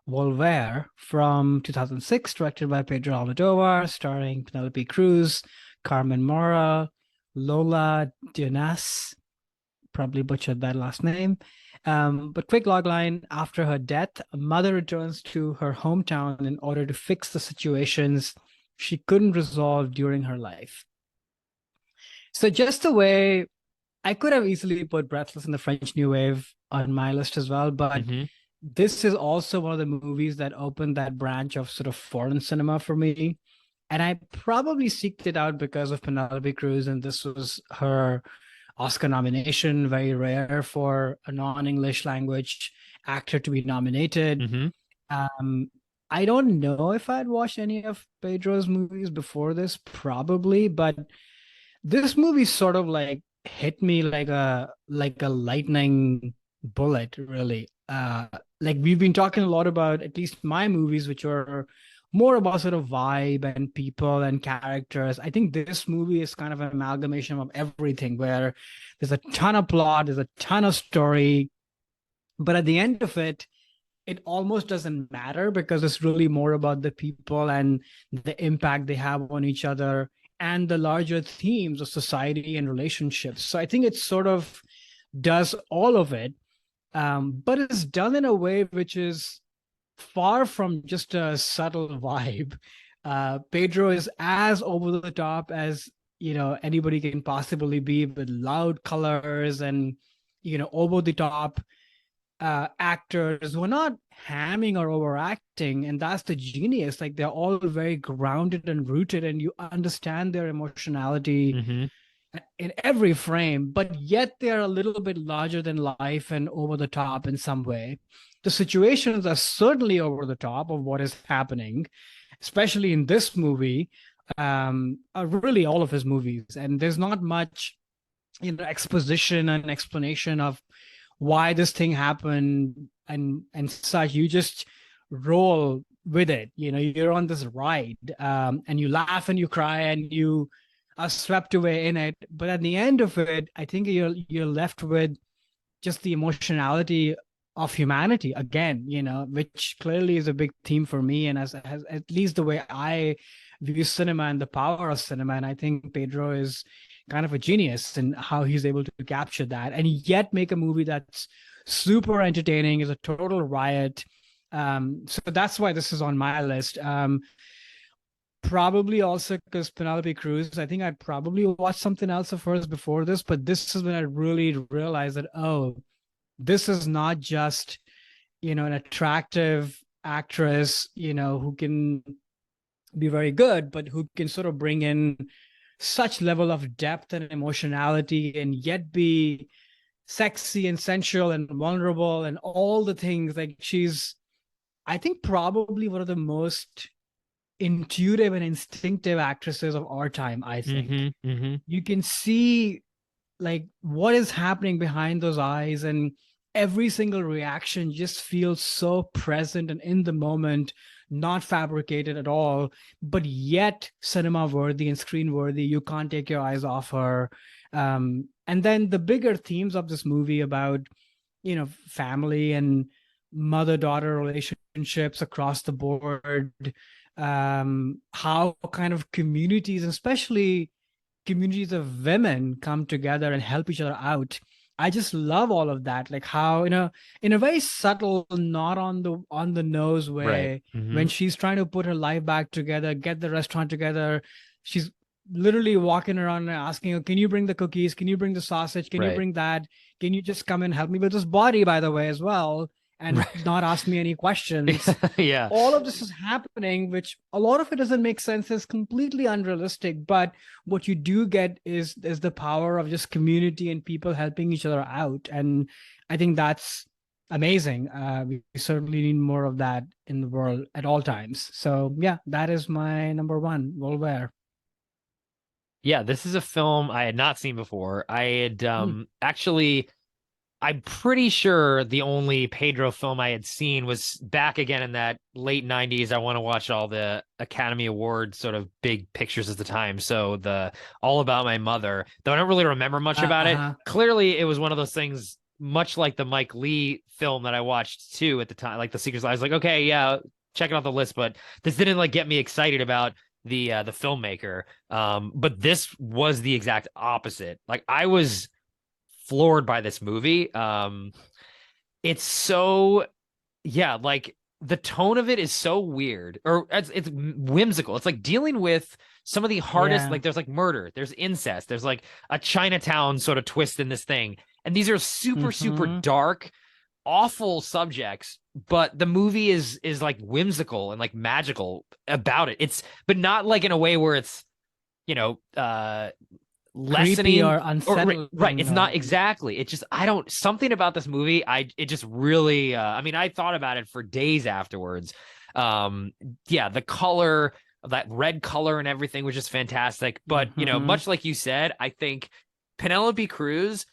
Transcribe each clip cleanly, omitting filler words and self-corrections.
Volver from 2006, directed by Pedro Almodovar, starring Penelope Cruz, Carmen Mora, Lola Dionas, probably butchered that last name. But quick logline: after her death, a mother returns to her hometown in order to fix the situations she couldn't resolve during her life. So just the way I could have easily put Breathless in the French New Wave on my list as well, but Hmm. this is also one of the movies that opened that branch of sort of foreign cinema for me. And I probably seeked it out because of Penelope Cruz, and this was her Oscar nomination, very rare for a non-English language actor to be nominated. Hmm. Um, I don't know if I'd watched any of Pedro's movies before this, probably, but this movie sort of like hit me like a lightning bullet, really. Like we've been talking a lot about at least my movies, which are more about sort of vibe and people and characters. I think this movie is kind of an amalgamation of everything, where there's a ton of plot, there's a ton of story, but at the end of it, it almost doesn't matter because it's really more about the people and the impact they have on each other and the larger themes of society and relationships. So I think it sort of does all of it, but it's done in a way which is far from just a subtle vibe. Pedro is as over the top as anybody can possibly be, with loud colors and over the top actors who are not hamming or overacting, and that's the genius. Like they're all very grounded and rooted, and you understand their emotionality Hmm. in every frame, but yet they're a little bit larger than life and over the top in some way. The situations are certainly over the top of what is happening, especially in this movie, really all of his movies. And there's not much exposition and explanation of why this thing happened and such. You just roll with it. You're on this ride, and you laugh and you cry and you are swept away in it. But at the end of it, I think you're left with just the emotionality of humanity again, which clearly is a big theme for me, and as at least the way I view cinema and the power of cinema. And I think Pedro is kind of a genius in how he's able to capture that and yet make a movie that's super entertaining, is a total riot. So that's why this is on my list. Probably also because Penelope Cruz, I think I'd probably watched something else of hers before this, but this is when I really realized that, oh, this is not just, an attractive actress, who can be very good, but who can sort of bring in such level of depth and emotionality and yet be sexy and sensual and vulnerable and all the things. Like she's, I think, probably one of the most intuitive and instinctive actresses of our time. I think Hmm. Hmm. you can see like what is happening behind those eyes, and every single reaction just feels so present and in the moment, not fabricated at all, but yet cinema worthy and screen worthy. You can't take your eyes off her. And then the bigger themes of this movie about family and mother-daughter relationships across the board, how kind of communities, especially communities of women, come together and help each other out. I just love all of that. Like how in a very subtle, not on the nose Right. way, Hmm. when she's trying to put her life back together, get the restaurant together, she's literally walking around and asking, "Can you bring the cookies? Can you bring the sausage? Can you Right. bring that? Can you just come and help me with this body, by the way, as well, and Right. not ask me any questions?" Yeah. All of this is happening, which a lot of it doesn't make sense, is completely unrealistic. But what you do get is the power of just community and people helping each other out. And I think that's amazing. We certainly need more of that in the world at all times. So yeah, that is my number one, Volver. Yeah, this is a film I had not seen before. I had Hmm. actually I'm pretty sure the only Pedro film I had seen was back again in that late 90s. I want to watch all the Academy Award sort of big pictures at the time. So the All About My Mother, though I don't really remember much about it. Uh-huh. Clearly, it was one of those things much like the Mike Lee film that I watched too at the time, like The Secret Life. I was like, okay, yeah, checking off the list, but this didn't like get me excited about the filmmaker. But this was the exact opposite. Like I was floored by this movie. It's so yeah, like the tone of it is so weird, or it's whimsical. It's like dealing with some of the hardest, Yeah. like there's like murder, there's incest, there's like a Chinatown sort of twist in this thing. And these are super, super Mm-hmm. dark, awful subjects, but the movie is like whimsical and like magical about it. It's but not like in a way where it's, you know, Creepy lessening or or right, unsettling it's or not exactly, it just I don't something about this movie, I it just really I mean I thought about it for days afterwards. Yeah, the color, that red color and everything was just fantastic, but you know, mm-hmm. much like you said, I think Penelope Cruz,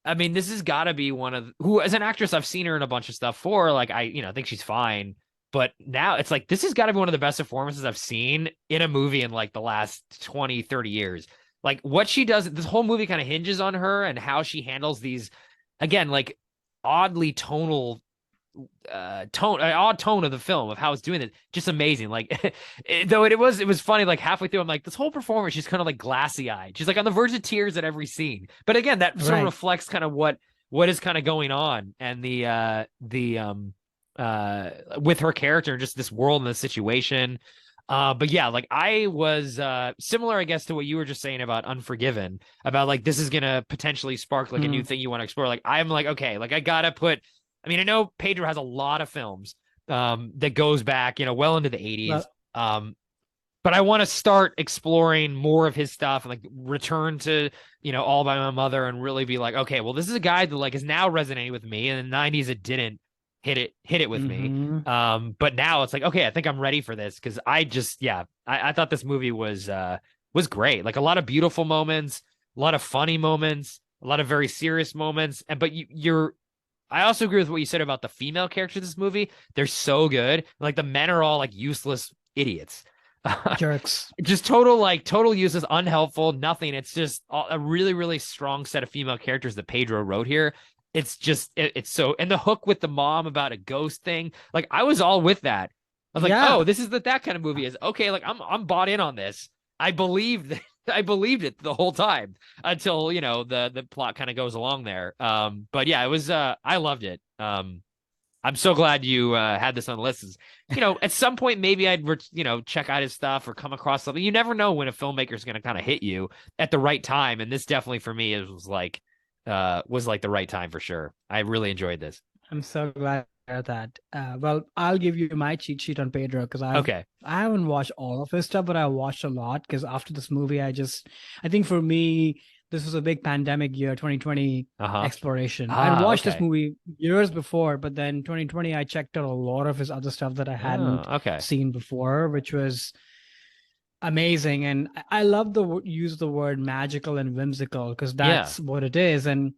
I mean, this has got to be one of who, as an actress, I've seen her in a bunch of stuff for. Like, I, you know, think she's fine. But now it's like, this has got to be one of the best performances I've seen in a movie in like the last 20, 30 years. Like, what she does, this whole movie kind of hinges on her and how she handles these, again, like oddly tonal odd tone of the film of how it's doing it, just amazing. Like though it was funny, like halfway through I'm like, this whole performance she's kind of like glassy eyed, she's like on the verge of tears at every scene, but again that sort of Right. reflects kind of what is kind of going on, and the with her character and just this world and the situation. But yeah, like I was similar, I guess, to what you were just saying about Unforgiven, about like this is gonna potentially spark like a new Hmm. thing you want to explore. Like I'm like, okay, like I gotta put, I mean, I know Pedro has a lot of films that goes back, you know, well into the 80s. Well, But I want to start exploring more of his stuff and like return to, you know, All by My Mother and really be like, okay, well, this is a guy that like is now resonating with me. In the 90s, it didn't hit it with me. mm-hmm. But now it's like, okay, I think I'm ready for this because I just, yeah, I thought this movie was great. Like a lot of beautiful moments, a lot of funny moments, a lot of very serious moments. And but you're I also agree with what you said about the female characters in this movie. They're so good. Like the men are all like useless idiots. Jerks. Just total like total useless, unhelpful, nothing. It's just a really really strong set of female characters that Pedro wrote here. It's just it's so, and the hook with the mom about a ghost thing. Like I was all with that. I was like, Yeah. oh, this is that kind of movie is okay. Like I'm bought in on this. I believed I believed it the whole time until, you know, the plot kind of goes along there. But yeah, it was I loved it. I'm so glad you had this on the list. You know, at some point maybe I'd you know, check out his stuff or come across something. You never know when a filmmaker is going to kind of hit you at the right time, and this definitely for me it was like the right time for sure. I really enjoyed this. I'm so glad to hear that. Well, I'll give you my cheat sheet on Pedro because Okay. I haven't watched all of his stuff, but I watched a lot because after this movie, I think for me, this was a big pandemic year, 2020 Uh-huh. exploration. I'd Ah, watched this okay. movie years before, but then 2020, I checked out a lot of his other stuff that I hadn't Oh, okay. seen before, which was amazing. And I love the use of the word magical and whimsical because Yeah. that's what it is. And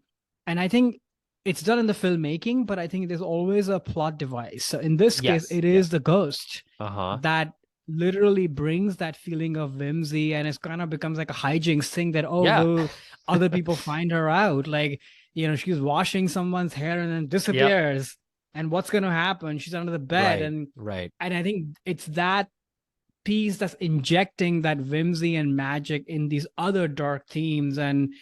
I think it's done in the filmmaking, but I think there's always a plot device. So in this case, Yes. it Yes. is the ghost Uh-huh. that literally brings that feeling of whimsy, and it's kind of becomes like a hijinks thing that, oh, Yeah. will other people find her out? Like, you know, she's washing someone's hair and then Yep. disappears. And what's gonna happen? She's under the bed. Right. And Right. I think it's that piece that's injecting that whimsy and magic in these other dark themes, and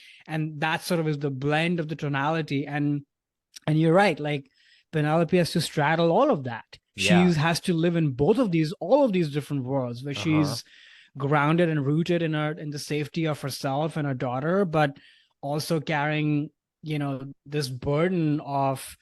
that sort of is the blend of the tonality. And you're right, like Penelope has to straddle all of that. She Yeah. has to live in both of these, all of these different worlds where Uh-huh. she's grounded and rooted in the safety of herself and her daughter, but also carrying, you know, this burden of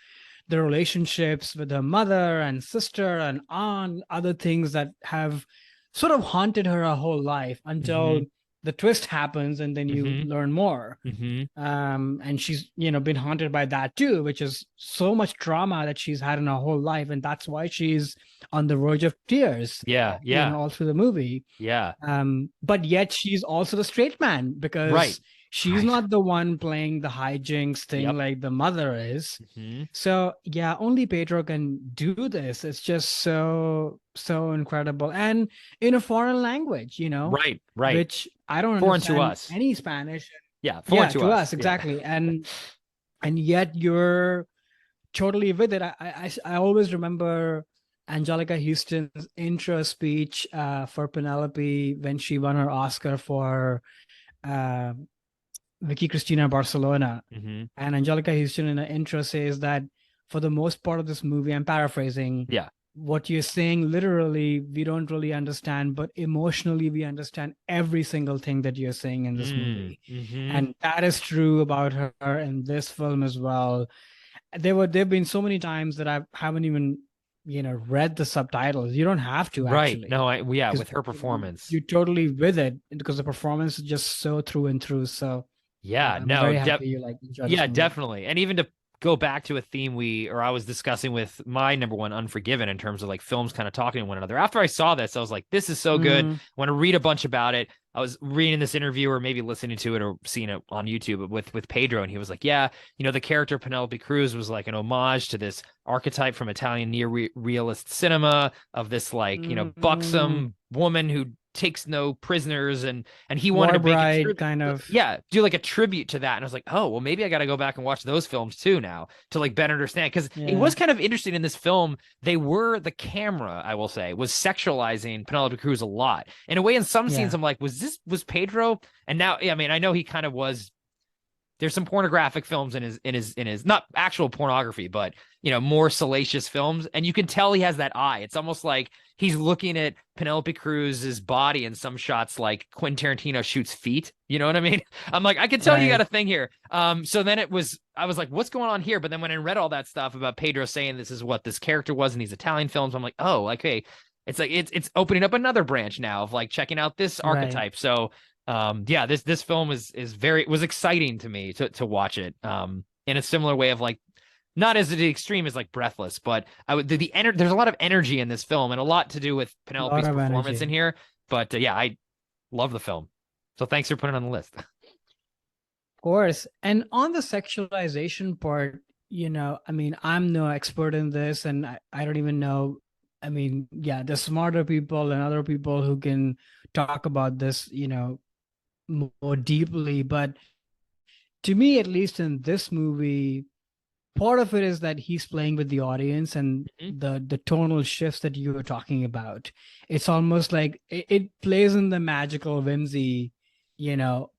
the relationships with her mother and sister and aunt, other things that have sort of haunted her whole life until Mm-hmm. the twist happens and then you Mm-hmm. learn more. Mm-hmm. And she's, you know, been haunted by that too, which is so much trauma that she's had in her whole life, and that's why she's on the verge of tears, Yeah. you Yeah. know, all through the movie. Yeah. But yet she's also the straight man Right. because she's Right. not the one playing the hijinks thing Yep. like the mother is. Mm-hmm. So yeah, only Pedro can do this. It's just so incredible, and in a foreign language, you know, Right. Right. which I don't Foreign to understand us. any Spanish. Yeah. Foreign Yeah, to to us. us Yeah. exactly. And and yet you're totally with it. I always remember Angelica Houston's intro speech for Penelope when she won her Oscar for uh, Vicky Cristina Barcelona. Hmm. And Angelica Houston in the intro says that for the most part of this movie, I'm paraphrasing, Yeah. what you're saying literally, we don't really understand, but emotionally, we understand every single thing that you're saying in this movie. Mm-hmm. And that is true about her in this film as well. There've been so many times that I haven't even, read the subtitles. You don't have to Right. actually, No, yeah, because with her performance. you're totally with it because the performance is just so through and through. So Yeah, I'm no, very happy you like enjoy this yeah, movie. definitely. And even to go back to a theme I was discussing with my number one, Unforgiven, in terms of like films kind of talking to one another. After I saw this, I was like, this is so good. I Mm, want to read a bunch about it. I was reading this interview or maybe listening to it or seeing it on YouTube with Pedro, and he was like, yeah, the character Penelope Cruz was like an homage to this archetype from Italian near-realist cinema of this like, mm, buxom woman who takes no prisoners, and he wanted War to make a Bride kind of. yeah, do like a tribute to that. And I was like, oh, well, maybe I got to go back and watch those films too now to like better understand. Because it Yeah, was kind of interesting in this film. The camera, I will say, was sexualizing Penelope Cruz a lot. In a way, in some scenes, yeah, I'm like, was Pedro? And now, I mean, I know he kind of was. There's some pornographic films in his not actual pornography, but more salacious films, and you can tell he has that eye. It's almost like he's looking at Penelope Cruz's body in some shots, like Quentin Tarantino shoots feet. You know what I mean? I'm like, I can tell you got right. a thing here. So then I was like, what's going on here? But then when I read all that stuff about Pedro saying this is what this character was in these Italian films, I'm like, oh, okay. It's like it's opening up another branch now of like checking out this Right. archetype. So yeah, this film is very was exciting to me to watch it in a similar way of like not as the extreme as like Breathless, but I would there's a lot of energy in this film and a lot to do with A lot Penelope's of performance in energy. here. But yeah, I love the film, so thanks for putting it on the list. Of course. And on the sexualization part, I mean, I'm no expert in this and I don't even know. I mean, yeah, there's smarter people and other people who can talk about this, more deeply. But to me, at least in this movie, part of it is that he's playing with the audience and Mhm. the tonal shifts that you were talking about. It's almost like it plays in the magical whimsy,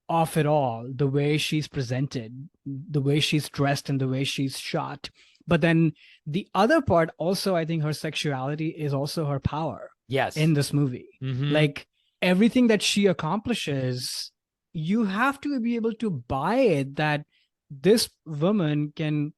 of it all, the way she's presented, the way she's dressed, and the way she's shot. But then the other part also, I think her sexuality is also her power Yes. in this movie. Mm-hmm. Like everything that she accomplishes, you have to be able to buy it that this woman can,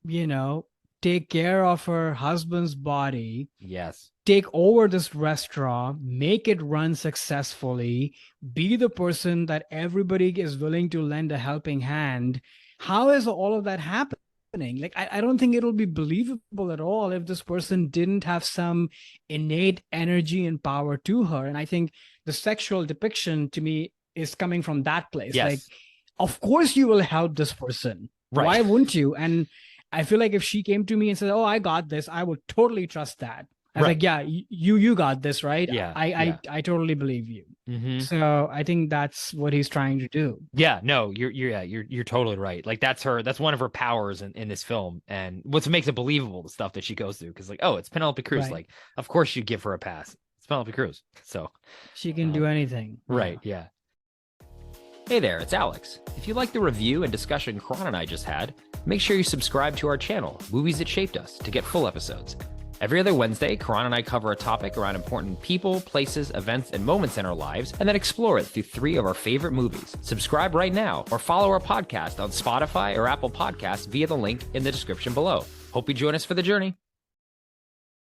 you know, take care of her husband's body, Yes. take over this restaurant, make it run successfully, be the person that everybody is willing to lend a helping hand. How is all of that happening? Like, I don't think it'll be believable at all if this person didn't have some innate energy and power to her. And I think the sexual depiction to me is coming from that place. Like, Yes. of course you will help this person. Right. Why wouldn't you? And I feel like if she came to me and said, "Oh, I got this," I would totally trust that. I was like, Right. "Yeah, you got this, right? Yeah. I Yeah. I totally believe you." Mm-hmm. So I think that's what he's trying to do. Yeah, no, you're totally right. Like that's one of her powers in this film, and what makes it believable, the stuff that she goes through. Because like, oh, it's Penelope Cruz. Right. Like, of course you give her a pass. It's Penelope Cruz. So, She can do um, anything. right, Yeah. yeah. Hey there, it's Alex. If you like the review and discussion Karan and I just had, make sure you subscribe to our channel, Movies That Shaped Us, to get full episodes. Every other Wednesday, Karan and I cover a topic around important people, places, events, and moments in our lives, and then explore it through 3 of our favorite movies. Subscribe right now, or follow our podcast on Spotify or Apple Podcasts via the link in the description below. Hope you join us for the journey.